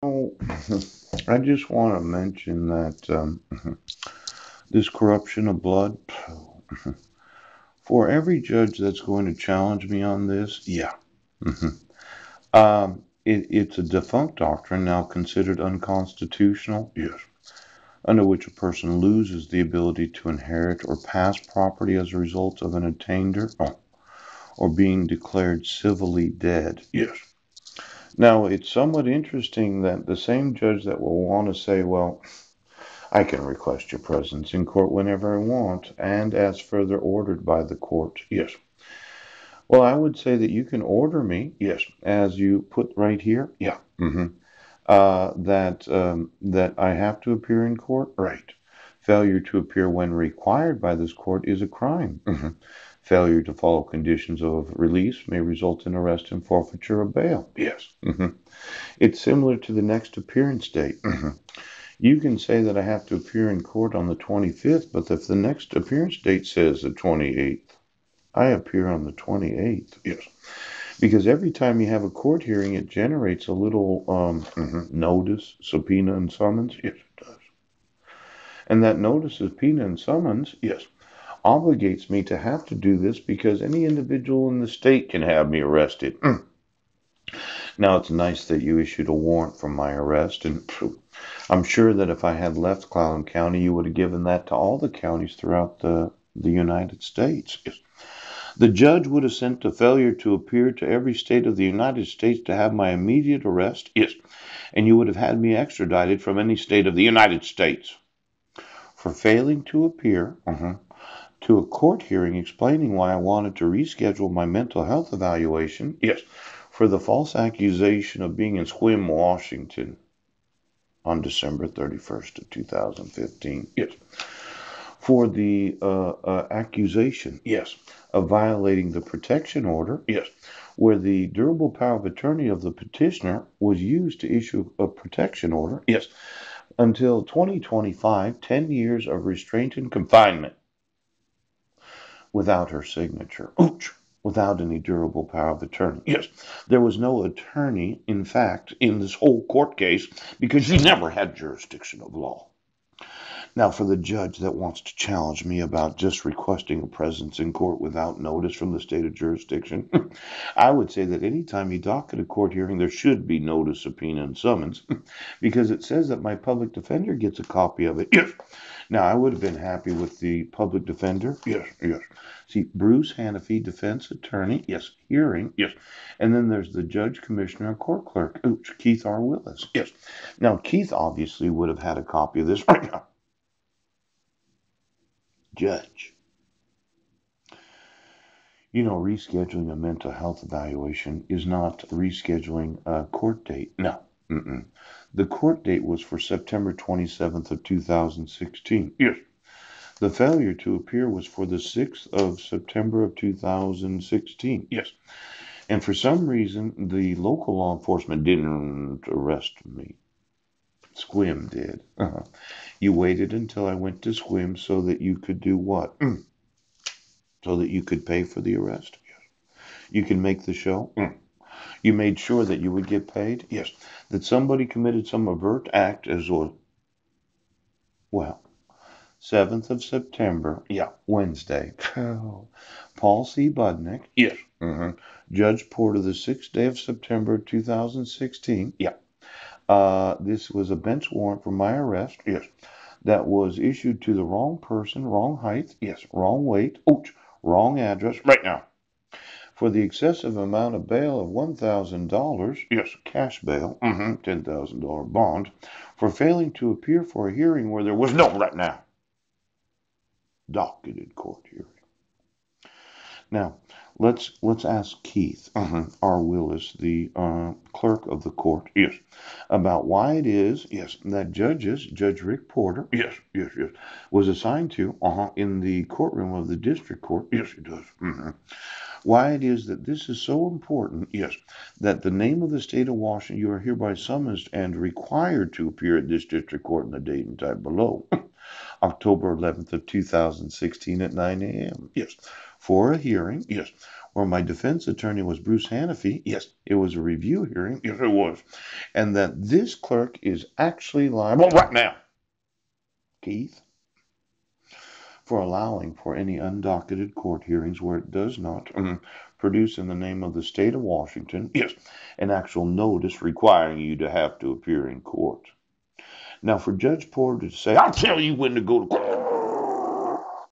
Oh, I just want to mention that this corruption of blood, for every judge that's going to challenge me on this, yeah. mhm. It's a defunct doctrine now considered unconstitutional, yes, under which a person loses the ability to inherit or pass property as a result of an attainder or being declared civilly dead, yes. Now, it's somewhat interesting that the same judge that will want to say, well, I can request your presence in court whenever I want and as further ordered by the court. Yes. Well, I would say that you can order me. Yes. As you put right here. Yeah. That I have to appear in court. Right. Failure to appear when required by this court is a crime. Failure to follow conditions of release may result in arrest and forfeiture of bail. Yes. It's similar to the next appearance date. You can say that I have to appear in court on the 25th, but if the next appearance date says the 28th, I appear on the 28th. Yes. Because every time you have a court hearing, it generates a little notice, subpoena, and summons. Yes, it does. And that notice, subpoena, and summons, yes, obligates me to have to do this because any individual in the state can have me arrested. Now, it's nice that you issued a warrant for my arrest, and I'm sure that if I had left Clallam County, you would have given that to all the counties throughout the United States. Yes. The judge would have sent a failure to appear to every state of the United States to have my immediate arrest. Yes. And you would have had me extradited from any state of the United States for failing to appear to a court hearing explaining why I wanted to reschedule my mental health evaluation. Yes. For the false accusation of being in Sequim, Washington on December 31st of 2015. Yes. For the accusation, yes, of violating the protection order, yes, where the durable power of attorney of the petitioner was used to issue a protection order, yes, until 2025, 10 years of restraint and confinement without her signature. Ouch! Without any durable power of attorney. Yes, there was no attorney, in fact, in this whole court case because she never had jurisdiction of law. Now, for the judge that wants to challenge me about just requesting a presence in court without notice from the state of jurisdiction, I would say that anytime you docket a court hearing, there should be notice, subpoena, and summons, because it says that my public defender gets a copy of it. Yes. Now, I would have been happy with the public defender. Yes, yes. See, Bruce Hanafy, defense attorney. Yes, hearing. Yes. And then there's the judge, commissioner, and court clerk. Oops, Keith R. Willis. Yes. Now, Keith obviously would have had a copy of this right now. Judge. You know, rescheduling a mental health evaluation is not rescheduling a court date. No. Mm-mm. The court date was for September 27th of 2016. Yes. The failure to appear was for the 6th of September of 2016. Yes. And for some reason, the local law enforcement didn't arrest me. Squim did. You waited until I went to Squim so that you could do what? So that you could pay for the arrest? Yes. You can make the show? You made sure that you would get paid? Yes. That somebody committed some overt act as well, 7th of September. Yeah, Wednesday. Paul C. Budnick. Yes. Judge Porter, the 6th day of September 2016. Yeah. This was a bench warrant for my arrest. Yes. That was issued to the wrong person, wrong height. Yes. Wrong weight. Ouch. Wrong address. Right now. For the excessive amount of bail of $1,000. Yes. Cash bail. $10,000 bond. For failing to appear for a hearing where there was no right now docketed court hearing. Now, let's ask Keith R. Willis, the clerk of the court, yes, about why it is, yes, that Judge Rick Porter, yes, yes, yes, was assigned to in the courtroom of the district court, yes, it does, why it is that this is so important, yes, that the name of the state of Washington, you are hereby summoned and required to appear at this district court in the date and time below. October 11th of 2016 at 9 a.m. Yes, for a hearing. Yes, or my defense attorney was Bruce Hanafy. Yes, it was a review hearing. Yes, it was. And that this clerk is actually liable right now, Keith, for allowing for any undocketed court hearings where it does not produce in the name of the state of Washington, yes, an actual notice requiring you to have to appear in court. Now, for Judge Porter to say, I'll tell you when to go to court,